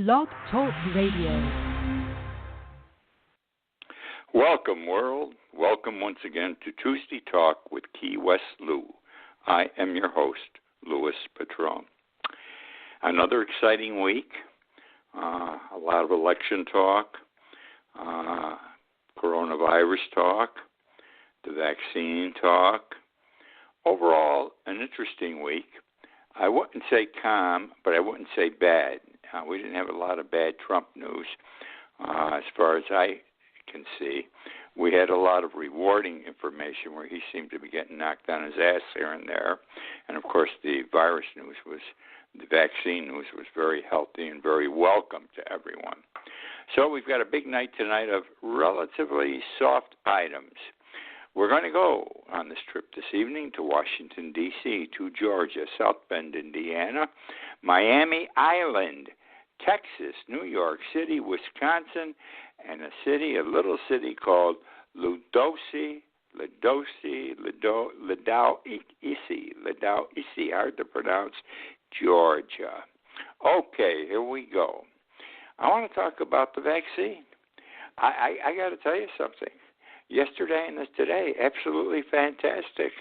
Blog Talk Radio. Welcome, world. Welcome once again to Tuesday Talk with Key West Lou. I am your host, Louis Patron. Another exciting week. A lot of election talk, coronavirus talk, the vaccine talk. Overall, an interesting week. I wouldn't say calm, but I wouldn't say bad. We didn't have a lot of bad Trump news as far as I can see. We had a lot of rewarding information where he seemed to be getting knocked on his ass here and there. And, of course, the vaccine news was very healthy and very welcome to everyone. So we've got a big night tonight of relatively soft items. We're going to go on this trip this evening to Washington, D.C., to Georgia, South Bend, Indiana, Miami Island, Texas, New York City, Wisconsin, and a little city called Ladoucette, hard to pronounce, Georgia. Okay, here we go. I want to talk about the vaccine. I got to tell you something. Yesterday and today, absolutely fantastic.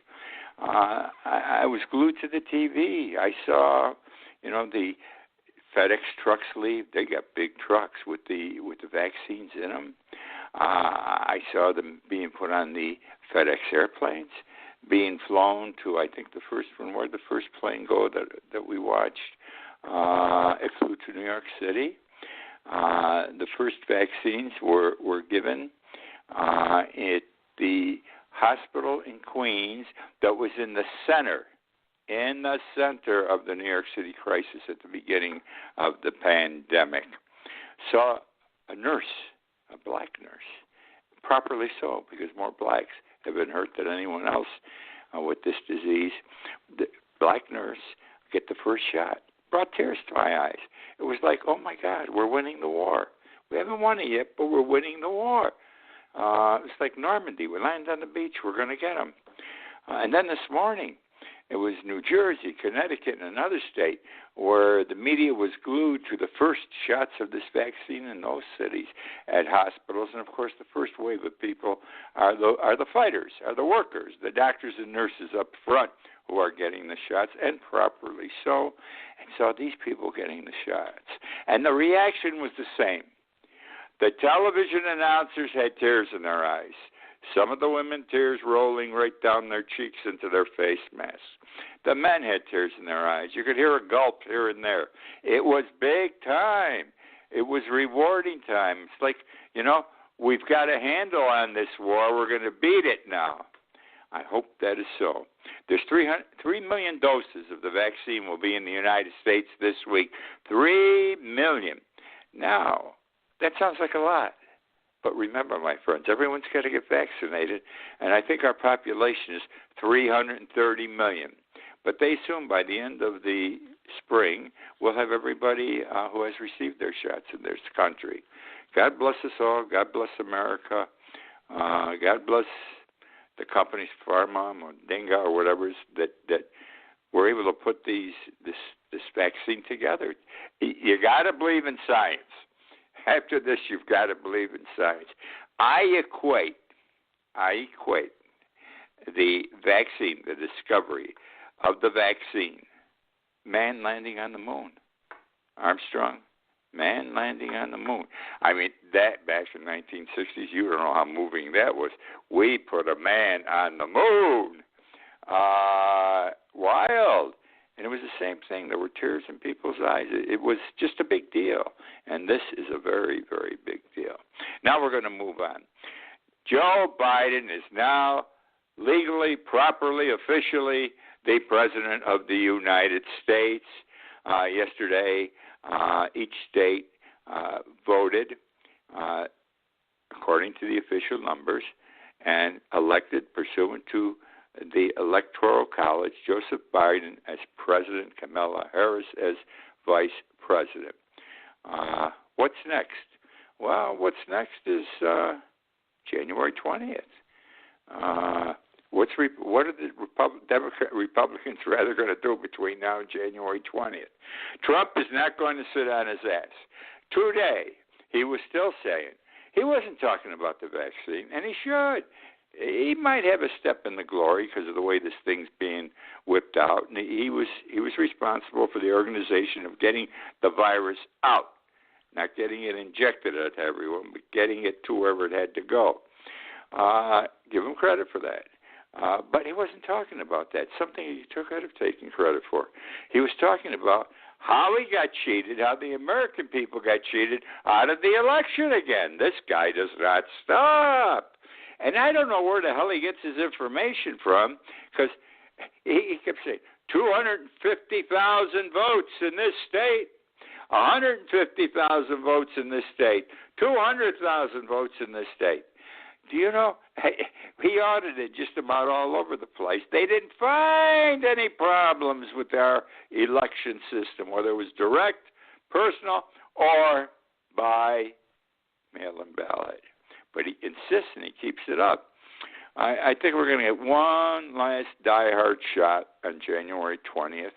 I was glued to the TV. I saw, the FedEx trucks leave. They got big trucks with the vaccines in them. I saw them being put on the FedEx airplanes, being flown to, I think, the first one. Where'd the first plane go that we watched? It flew to New York City. The first vaccines were given at the hospital in Queens that was in the center of the New York City crisis at the beginning of the pandemic. Saw a nurse, a black nurse, properly so, because more blacks have been hurt than anyone else with this disease. The black nurse get the first shot. Brought tears to my eyes. It was like, oh my God, we're winning the war. We haven't won it yet, but we're winning the war. It's like Normandy. We landed on the beach. We're going to get them. And then this morning, it was New Jersey, Connecticut, and another state where the media was glued to the first shots of this vaccine in those cities at hospitals. And, of course, the first wave of people are the fighters, are the workers, the doctors and nurses up front who are getting the shots, and properly so. And so these people getting the shots. And the reaction was the same. The television announcers had tears in their eyes. Some of the women, tears rolling right down their cheeks into their face masks. The men had tears in their eyes. You could hear a gulp here and there. It was big time. It was rewarding time. It's like, we've got a handle on this war. We're going to beat it now. I hope that is so. There's 3 million doses of the vaccine will be in the United States this week. 3 million. Now, that sounds like a lot. But remember, my friends, everyone's got to get vaccinated, and I think our population is 330 million. But they assume by the end of the spring, we'll have everybody who has received their shots in this country. God bless us all. God bless America. God bless the companies, Pharma or Dinga or whatever, that were able to put this vaccine together. You got to believe in science. After this, you've got to believe in science. I equate the vaccine, the discovery of the vaccine, man landing on the moon. Armstrong, man landing on the moon. I mean, that back in the 1960s, you don't know how moving that was. We put a man on the moon. Wild. And it was the same thing. There were tears in people's eyes. It was just a big deal. And this is a very, very big deal. Now we're going to move on. Joe Biden is now legally, properly, officially the President of the United States. Yesterday, each state voted according to the official numbers and elected pursuant to the Electoral College, Joseph Biden as president, Kamala Harris as vice president. What's next? Well, what's next is January 20th. What are the Republicans rather going to do between now and January 20th? Trump is not going to sit on his ass. Today, he was still saying he wasn't talking about the vaccine, and he should. He might have a step in the glory because of the way this thing's being whipped out, and he was responsible for the organization of getting the virus out, not getting it injected at everyone, but getting it to wherever it had to go. Give him credit for that. But he wasn't talking about that, something he took out of taking credit for. He was talking about how he got cheated, how the American people got cheated out of the election again. This guy does not stop. And I don't know where the hell he gets his information from, because he kept saying 250,000 votes in this state, 150,000 votes in this state, 200,000 votes in this state. Do you know, he audited just about all over the place. They didn't find any problems with our election system, whether it was direct, personal, or by mail-in ballot. But he insists and he keeps it up. I think we're going to get one last die-hard shot on January 20th,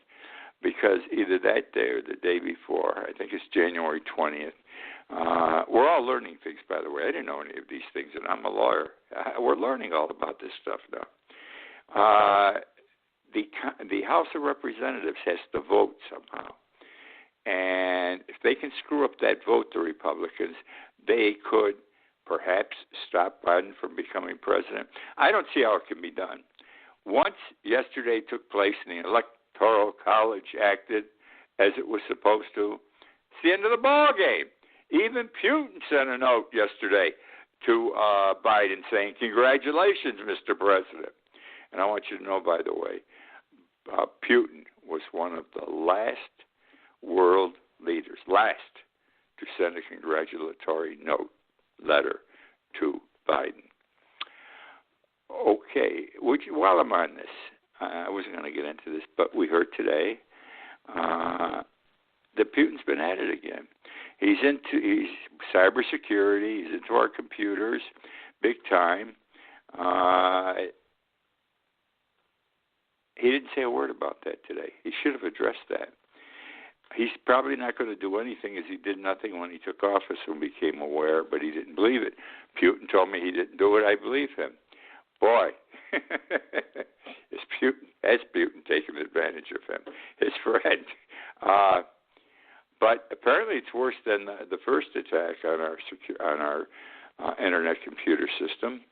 because either that day or the day before, I think it's January 20th, we're all learning things, by the way. I didn't know any of these things, and I'm a lawyer. We're learning all about this stuff now. The House of Representatives has to vote somehow. And if they can screw up that vote, the Republicans, they could perhaps stop Biden from becoming president. I don't see how it can be done. Once yesterday took place and the Electoral College acted as it was supposed to, it's the end of the ball game. Even Putin sent a note yesterday to Biden saying, "Congratulations, Mr. President." And I want you to know, by the way, Putin was one of the last world leaders, to send a congratulatory letter to Biden. Okay, while I'm on this, I wasn't going to get into this, but we heard today that Putin's been at it again. He's cybersecurity. He's into our computers, big time. He didn't say a word about that today. He should have addressed that. He's probably not going to do anything, as he did nothing when he took office and became aware, but he didn't believe it. Putin told me he didn't do it. I believe him. Boy, has Putin taken advantage of him, his friend. But apparently it's worse than the first attack on our internet computer system.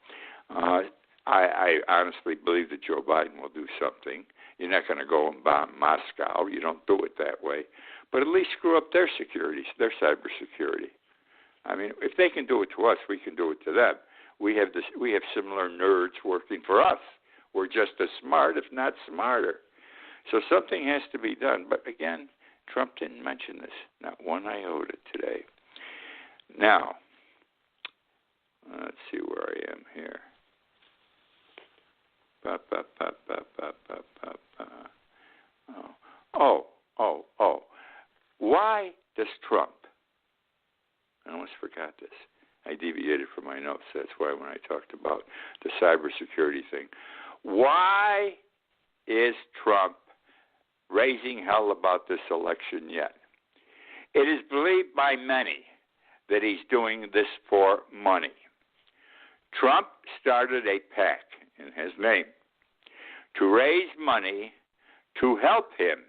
I honestly believe that Joe Biden will do something. You're not going to go and bomb Moscow. You don't do it that way. But at least screw up their security, their cybersecurity. I mean, if they can do it to us, we can do it to them. We have similar nerds working for us. We're just as smart, if not smarter. So something has to be done. But again, Trump didn't mention this, not one iota today. Now, let's see where I am here. Oh. Why does Trump, I almost forgot this. I deviated from my notes. That's why when I talked about the cybersecurity thing. Why is Trump raising hell about this election yet? It is believed by many that he's doing this for money. Trump started a PAC in his name to raise money to help him,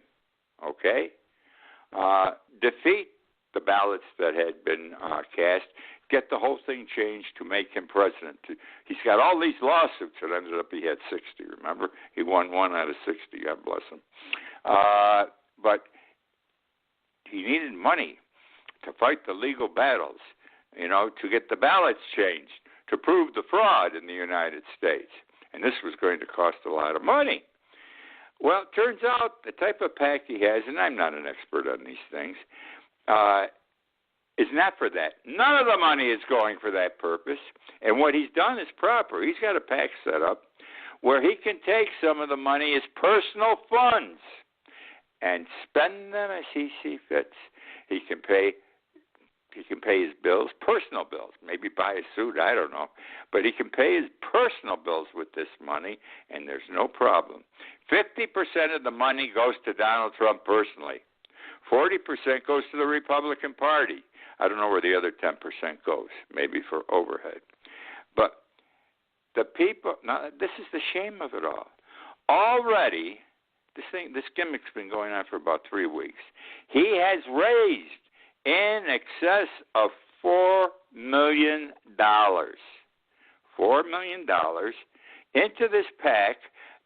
defeat the ballots that had been cast, get the whole thing changed to make him president. He's got all these lawsuits, and ended up he had 60, remember? He won 1 out of 60, God bless him. But he needed money to fight the legal battles, to get the ballots changed, to prove the fraud in the United States. And this was going to cost a lot of money. Well, it turns out the type of PAC he has, and I'm not an expert on these things, is not for that. None of the money is going for that purpose. And what he's done is proper. He's got a PAC set up where he can take some of the money as personal funds and spend them as he sees fit. He can can pay his bills, personal bills, maybe buy a suit, I don't know. But he can pay his personal bills with this money, and there's no problem. 50% of the money goes to Donald Trump personally. 40% goes to the Republican Party. I don't know where the other 10% goes, maybe for overhead. But the people, now this is the shame of it all. Already, this gimmick's been going on for about 3 weeks. He has raised in excess of $4 million. $4 million into this PAC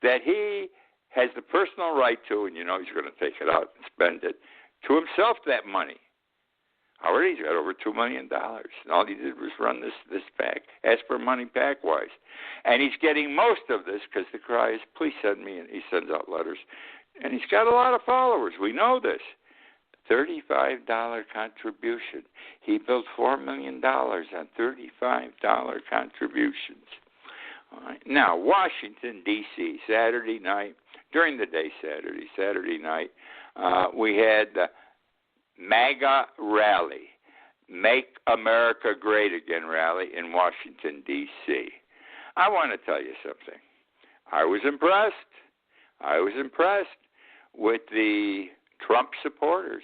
that he has the personal right to, and you know he's going to take it out and spend it, to himself that money. Already he's got over $2 million. And all he did was run this PAC, ask for money PAC-wise. And he's getting most of this because the cry is, please send me, and he sends out letters. And he's got a lot of followers. We know this. $35 contribution. He built $4 million on $35 contributions. All right. Now, Washington, D.C., Saturday night, during the day Saturday night, we had the MAGA rally, Make America Great Again rally in Washington, D.C. I want to tell you something. I was impressed with the Trump supporters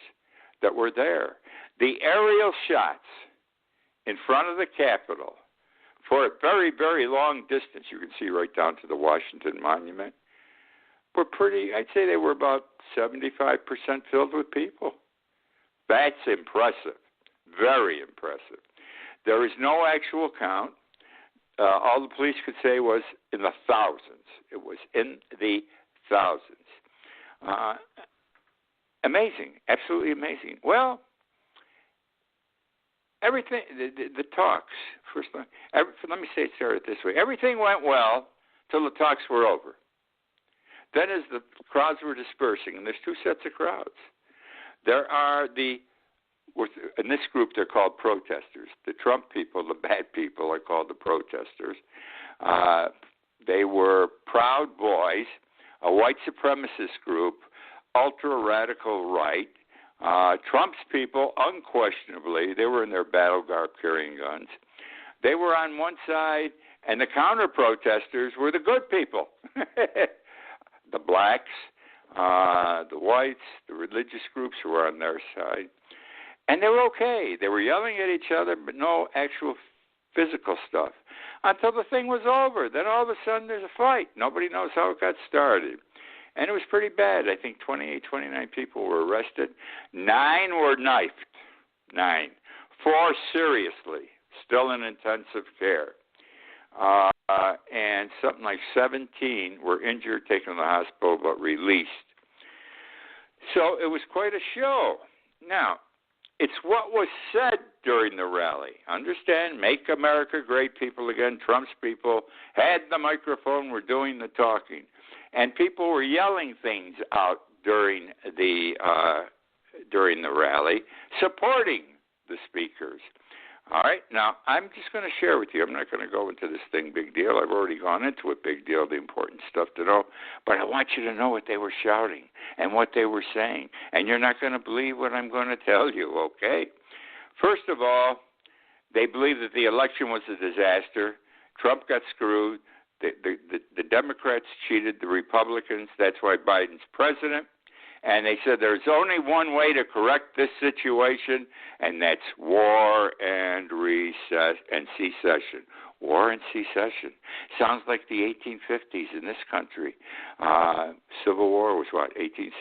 that were there. The aerial shots in front of the Capitol for a very, very long distance, you can see right down to the Washington Monument, were pretty, I'd say they were about 75% filled with people. That's impressive, very impressive. There is no actual count. All the police could say was in the thousands. It was in the thousands. Amazing, absolutely amazing. Well, everything, the talks, first, let me say it started this way. Everything went well till the talks were over. Then as the crowds were dispersing, and there's two sets of crowds. There are in this group they're called protesters. The Trump people, the bad people, are called the protesters. They were Proud Boys, a white supremacist group, ultra-radical right. Trump's people, unquestionably, they were in their battle garb carrying guns. They were on one side, and the counter-protesters were the good people. The blacks, the whites, the religious groups were on their side. And they were okay. They were yelling at each other, but no actual physical stuff. Until the thing was over. Then all of a sudden there's a fight. Nobody knows how it got started. And it was pretty bad. I think 28, 29 people were arrested. 9 were knifed. 9. 4 seriously, still in intensive care. And something like 17 were injured, taken to the hospital, but released. So it was quite a show. Now, it's what was said during the rally. Understand, Make America Great people again. Trump's people had the microphone, were doing the talking. And people were yelling things out during the rally, supporting the speakers. All right, now I'm just going to share with you. I'm not going to go into this thing, big deal. I've already gone into it, big deal, the important stuff to know. But I want you to know what they were shouting and what they were saying. And you're not going to believe what I'm going to tell you, okay? First of all, they believe that the election was a disaster. Trump got screwed. The Democrats cheated the Republicans. That's why Biden's president. And they said there's only one way to correct this situation, and that's war and secession. War and secession. Sounds like the 1850s in this country. Civil War was what, 1860,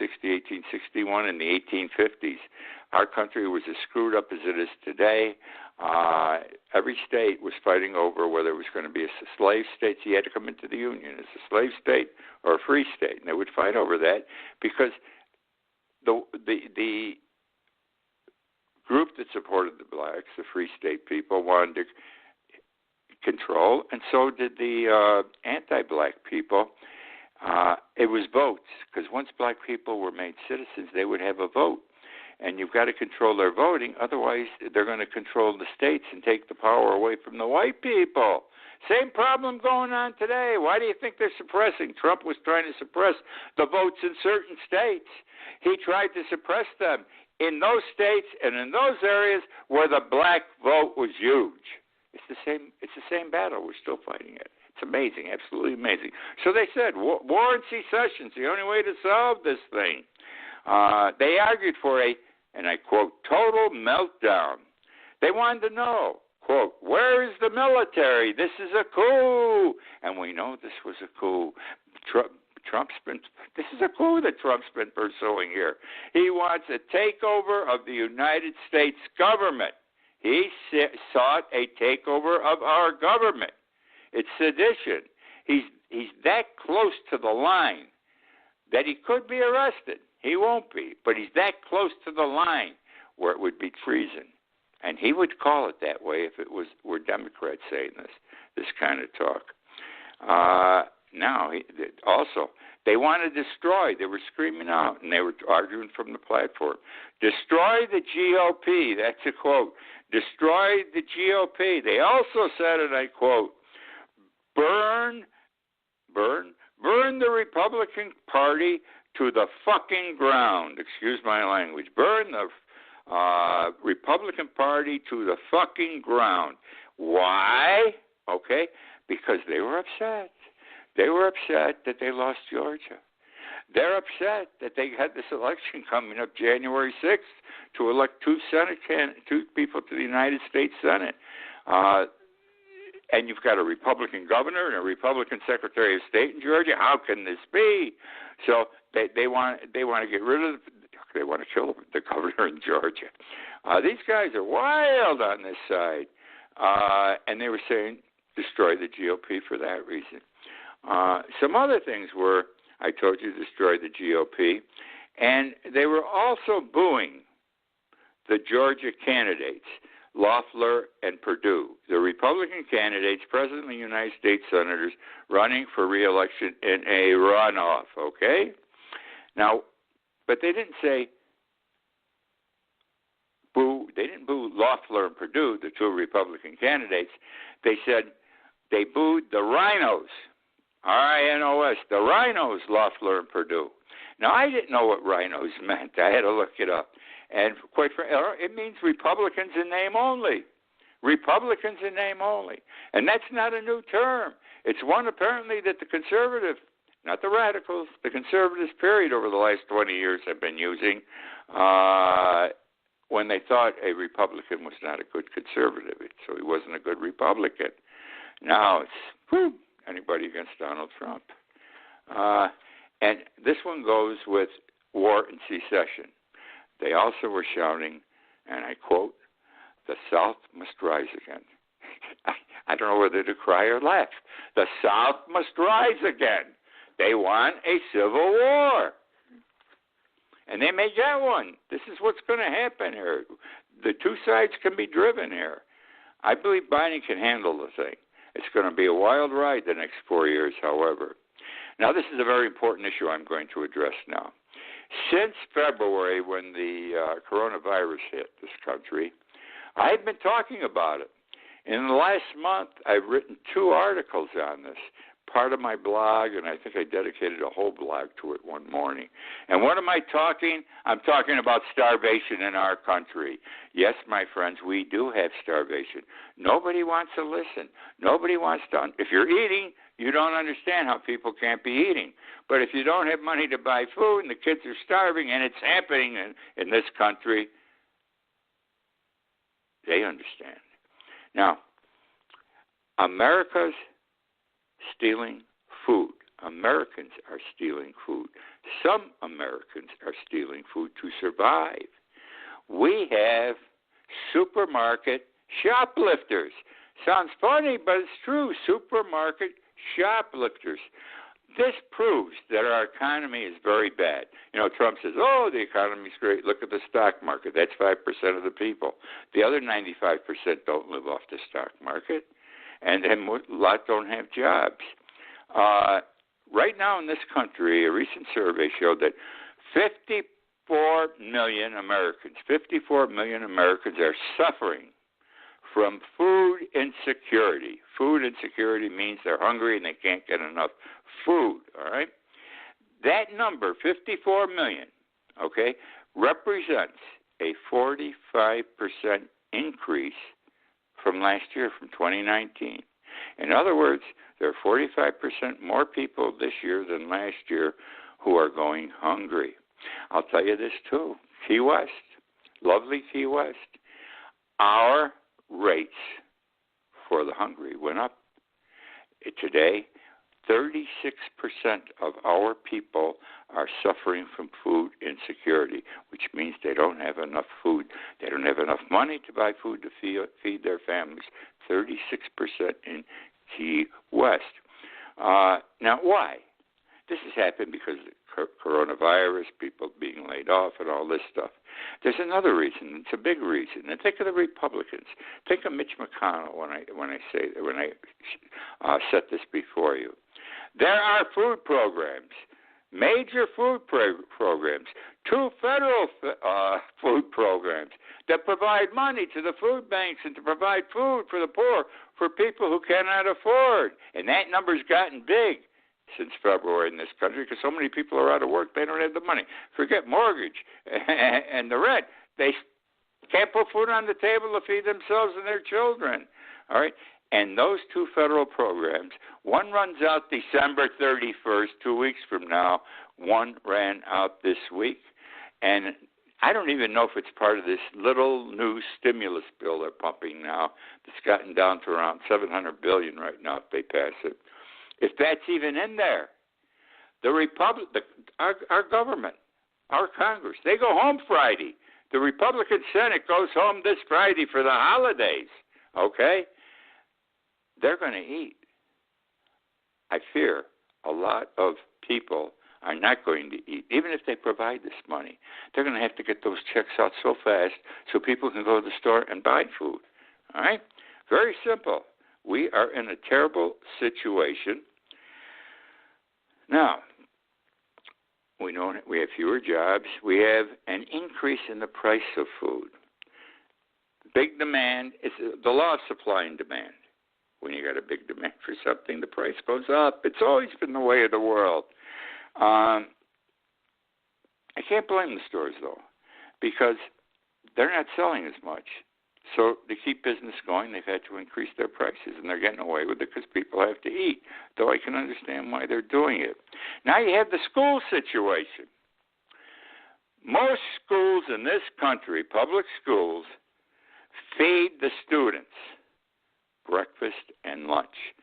1861 in the 1850s. Our country was as screwed up as it is today. Every state was fighting over whether it was going to be a slave state, so you had to come into the Union as a slave state or a free state, and they would fight over that because the group that supported the blacks, the free state people, wanted to control, and so did the anti-black people. It was votes, because once black people were made citizens, they would have a vote. And you've got to control their voting, otherwise they're going to control the states and take the power away from the white people. Same problem going on today. Why do you think they're suppressing? Trump was trying to suppress the votes in certain states. He tried to suppress them in those states and in those areas where the black vote was huge. It's the same battle. We're still fighting it. It's amazing, absolutely amazing. So they said, war and secession's the only way to solve this thing. They argued for a, and I quote, total meltdown. They wanted to know, quote, where is the military? This is a coup. And we know this was a coup. This is a coup that Trump's been pursuing here. He wants a takeover of the United States government. He sought a takeover of our government. It's sedition. He's that close to the line that he could be arrested. He won't be, but he's that close to the line where it would be treason. And he would call it that way if it were Democrats saying this kind of talk. Now, also, they want to destroy. They were screaming out, and they were arguing from the platform. Destroy the GOP. That's a quote. Destroy the GOP. They also said, and I quote, burn the Republican Party to the fucking ground. Excuse my language. Burn the Republican Party to the fucking ground. Why? Okay, because they were upset. They were upset that they lost Georgia. They're upset that they had this election coming up January 6th to elect two people to the United States Senate. And you've got a Republican governor and a Republican Secretary of State in Georgia. How can this be? So they want to get rid of. They want to kill the governor in Georgia. These guys are wild on this side, and they were saying destroy the GOP for that reason. Some other things were, I told you, destroy the GOP, and they were also booing the Georgia candidates, Loeffler and Perdue, the Republican candidates, President of the United States Senators, running for re-election in a runoff, okay? Now, but they didn't say boo. They didn't boo Loeffler and Perdue, the two Republican candidates. They said they booed the rhinos, R-I-N-O-S, the rhinos, Loeffler and Perdue. Now, I didn't know what rhinos meant. I had to look it up. And quite frankly, it means Republicans in name only. Republicans in name only. And that's not a new term. It's one apparently that the conservative, not the radicals, the conservatives, period, over the last 20 years have been using when they thought a Republican was not a good conservative. So he wasn't a good Republican. Now it's anybody against Donald Trump. And this one goes with war and secession. They also were shouting, and I quote, the South must rise again. I don't know whether to cry or laugh. The South must rise again. They want a civil war. And they may get one. This is what's going to happen here. The two sides can be driven here. I believe Biden can handle the thing. It's going to be a wild ride the next 4 years, however. Now, this is a very important issue I'm going to address now. Since February, when the coronavirus hit this country, I've been talking about it. In the last month, I've written 2 articles on this, part of my blog, and I think I dedicated a whole blog to it one morning. And what am I talking? I'm talking about starvation in our country. Yes, my friends, we do have starvation. Nobody wants to listen. Nobody wants to. If you're eating, you don't understand how people can't be eating. But if you don't have money to buy food and the kids are starving, and it's happening in this country, they understand. Now, America's stealing food. Americans are stealing food. Some Americans are stealing food to survive. We have supermarket shoplifters. Sounds funny, but it's true. Supermarket shoplifters. This proves that our economy is very bad. You know, Trump says, oh, the economy's great. Look at the stock market. That's 5% of the people. The other 95% don't live off the stock market, and a lot don't have jobs. Right now in this country, a recent survey showed that 54 million Americans are suffering from food insecurity. Food insecurity means they're hungry and they can't get enough food, all right? That number, 54 million, okay, represents a 45% increase from last year, from 2019. In other words, there are 45% more people this year than last year who are going hungry. I'll tell you this too. Key West, lovely Key West, our rates for the hungry went up. Today, 36% of our people are suffering from food insecurity, which means they don't have enough food. They don't have enough money to buy food to feed their families. 36% in Key West. Now, why? This has happened because of coronavirus, people being laid off, and all this stuff. There's another reason. It's a big reason. And think of the Republicans. Think of Mitch McConnell when I set this before you. There are food programs, major food programs, 2 federal food programs that provide money to the food banks and to provide food for the poor, for people who cannot afford. And that number's gotten big since February in this country because so many people are out of work, they don't have the money. Forget mortgage and the rent. They can't put food on the table to feed themselves and their children. All right? And those 2 federal programs, one runs out December 31st, 2 weeks from now. One ran out this week. And I don't even know if it's part of this little new stimulus bill they're pumping now that's gotten down to around $700 billion right now if they pass it. If that's even in there, our government, our Congress, they go home Friday. The Republican Senate goes home this Friday for the holidays, okay? They're going to eat. I fear a lot of people are not going to eat, even if they provide this money. They're going to have to get those checks out so fast so people can go to the store and buy food, all right? Very simple. We are in a terrible situation. Now, we have fewer jobs. We have an increase in the price of food. Big demand is the law of supply and demand. When you got a big demand for something, the price goes up. It's always been the way of the world. I can't blame the stores, though, because they're not selling as much. So to keep business going, they've had to increase their prices, and they're getting away with it because people have to eat, though I can understand why they're doing it. Now you have the school situation. Most schools in this country, public schools, feed the students breakfast and lunch.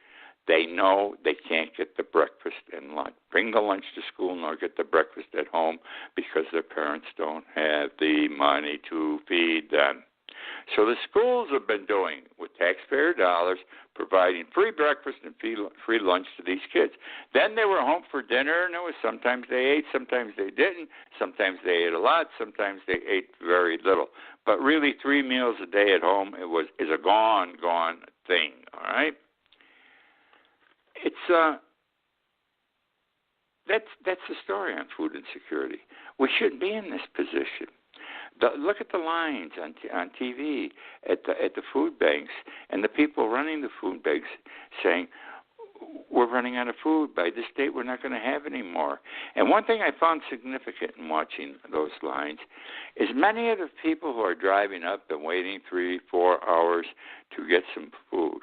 They know they can't get the breakfast and lunch. Bring the lunch to school nor get the breakfast at home because their parents don't have the money to feed them. So the schools have been doing, with taxpayer dollars, providing free breakfast and free lunch to these kids. Then they were home for dinner, and it was sometimes they ate, sometimes they didn't. Sometimes they ate a lot, sometimes they ate very little. But really, 3 meals a day at home is a gone thing. All right. It's that's the story on food insecurity. We shouldn't be in this position. Look at the lines on TV at the food banks, and the people running the food banks saying, we're running out of food. By this date, we're not going to have any more. And one thing I found significant in watching those lines is many of the people who are driving up and waiting 3-4 hours to get some food,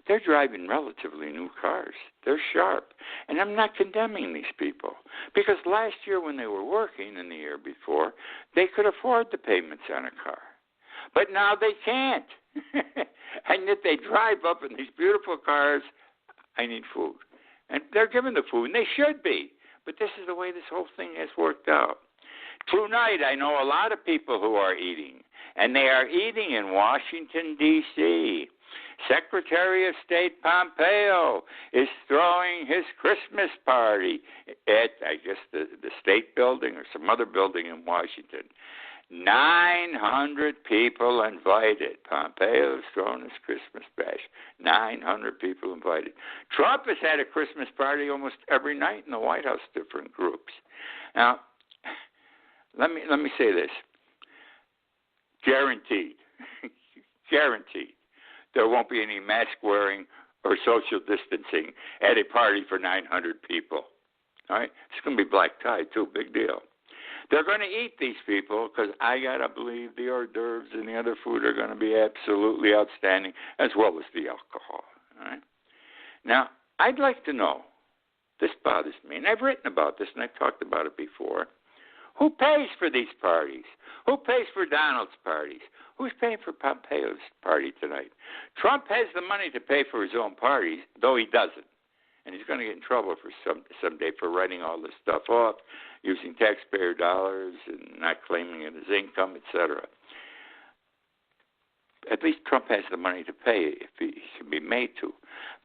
they're driving relatively new cars. They're sharp. And I'm not condemning these people because last year when they were working and the year before, they could afford the payments on a car. But now they can't. And yet they drive up in these beautiful cars. I need food. And they're given the food, and they should be. But this is the way this whole thing has worked out. Tonight, I know a lot of people who are eating, and they are eating in Washington, D.C. Secretary of State Pompeo is throwing his Christmas party at, I guess, the State Building or some other building in Washington. 900 people invited. Pompeo is throwing his Christmas bash. 900 people invited. Trump has had a Christmas party almost every night in the White House, different groups. Now, let me say this. Guaranteed. Guaranteed. There won't be any mask wearing or social distancing at a party for 900 people. All right? It's going to be black tie, too. Big deal. They're going to eat these people because I got to believe the hors d'oeuvres and the other food are going to be absolutely outstanding, as well as the alcohol. All right? Now, I'd like to know, this bothers me, and I've written about this and I've talked about it before. Who pays for these parties? Who pays for Donald's parties? Who's paying for Pompeo's party tonight? Trump has the money to pay for his own parties, though he doesn't. And he's going to get in trouble for someday for writing all this stuff off, using taxpayer dollars and not claiming it as income, etc. At least Trump has the money to pay if he should be made to.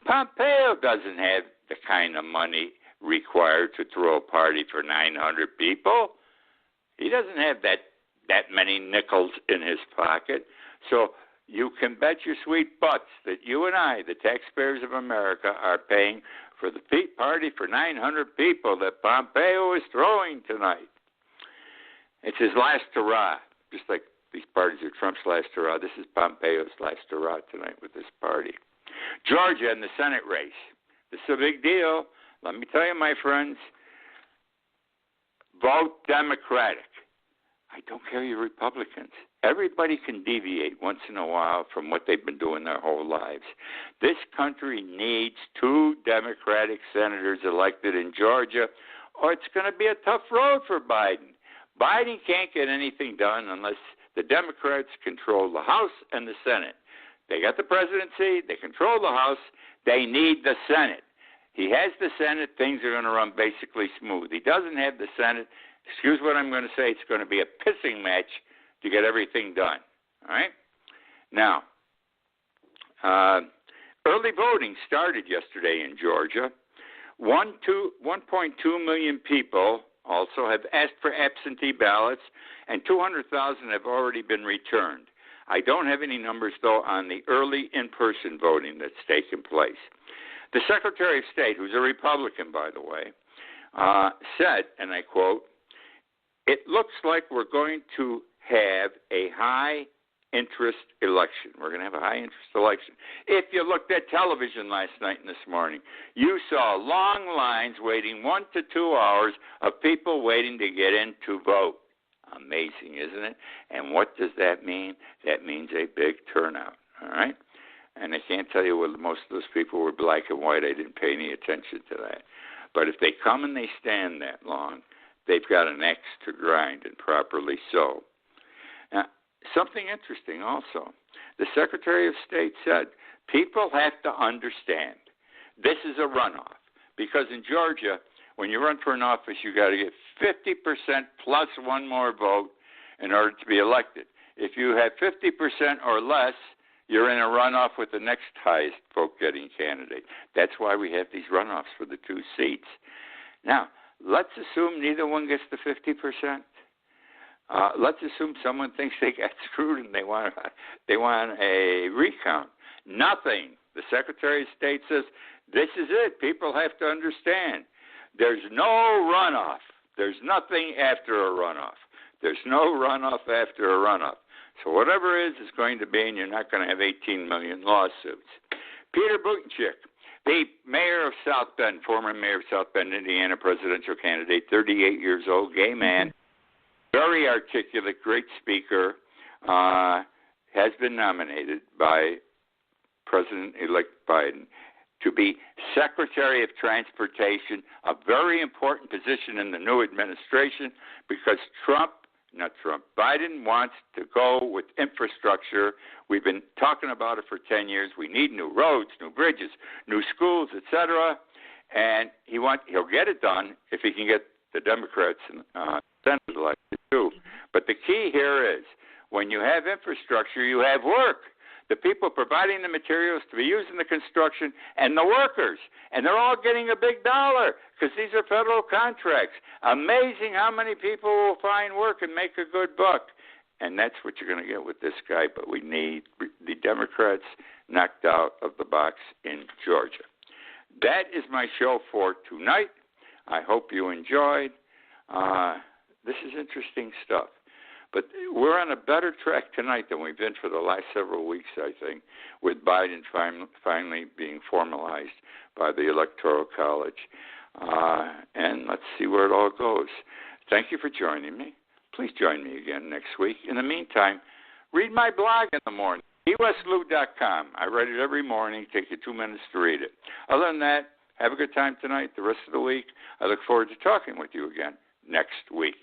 Pompeo doesn't have the kind of money required to throw a party for 900 people. He doesn't have that many nickels in his pocket. So you can bet your sweet butts that you and I, the taxpayers of America, are paying for the party for 900 people that Pompeo is throwing tonight. It's his last hurrah, just like these parties are Trump's last hurrah. This is Pompeo's last hurrah tonight with this party. Georgia in the Senate race. This is a big deal. Let me tell you, my friends, vote Democratic. I don't care you're Republicans. Everybody can deviate once in a while from what they've been doing their whole lives. This country needs 2 Democratic senators elected in Georgia, or it's going to be a tough road for Biden. Biden can't get anything done unless the Democrats control the House and the Senate. They got the presidency, they control the House, they need the Senate. He has the Senate, things are going to run basically smooth. He doesn't have the Senate. Excuse what I'm going to say, it's going to be a pissing match to get everything done. All right? Now, early voting started yesterday in Georgia. 1.2 million people also have asked for absentee ballots, and 200,000 have already been returned. I don't have any numbers, though, on the early in-person voting that's taken place. The Secretary of State, who's a Republican, by the way, said, and I quote, "It looks like we're going to have a high-interest election." We're going to have a high-interest election. If you looked at television last night and this morning, you saw long lines waiting 1 to 2 hours of people waiting to get in to vote. Amazing, isn't it? And what does that mean? That means a big turnout, all right? And I can't tell you whether most of those people were black and white. I didn't pay any attention to that. But if they come and they stand that long, they've got an axe to grind, and properly so. Now, something interesting also. The Secretary of State said people have to understand this is a runoff. Because in Georgia, when you run for an office, you got to get 50% plus one more vote in order to be elected. If you have 50% or less, you're in a runoff with the next highest vote-getting candidate. That's why we have these runoffs for the 2 seats. Now, let's assume neither one gets the 50%. Let's assume someone thinks they got screwed and they want a recount. Nothing. The Secretary of State says, this is it. People have to understand. There's no runoff. There's nothing after a runoff. There's no runoff after a runoff. So whatever is going to be, and you're not going to have 18 million lawsuits. Peter Buttigieg, the mayor of South Bend, former mayor of South Bend, Indiana, presidential candidate, 38 years old, gay man, very articulate, great speaker, has been nominated by President-elect Biden to be Secretary of Transportation, a very important position in the new administration because Biden wants to go with infrastructure. We've been talking about it for 10 years. We need new roads, new bridges, new schools, etc. And he'll get it done if he can get the Democrats and Senate elected too. But the key here is when you have infrastructure, you have work. The people providing the materials to be used in the construction and the workers. And they're all getting a big dollar because these are federal contracts. Amazing how many people will find work and make a good buck. And that's what you're going to get with this guy. But we need the Democrats knocked out of the box in Georgia. That is my show for tonight. I hope you enjoyed. This is interesting stuff. But we're on a better track tonight than we've been for the last several weeks, I think, with Biden finally being formalized by the Electoral College. And let's see where it all goes. Thank you for joining me. please join me again next week. In the meantime, read my blog in the morning, eweslou.com. I write it every morning. Take you 2 minutes to read it. Other than that, have a good time tonight, the rest of the week. I look forward to talking with you again next week.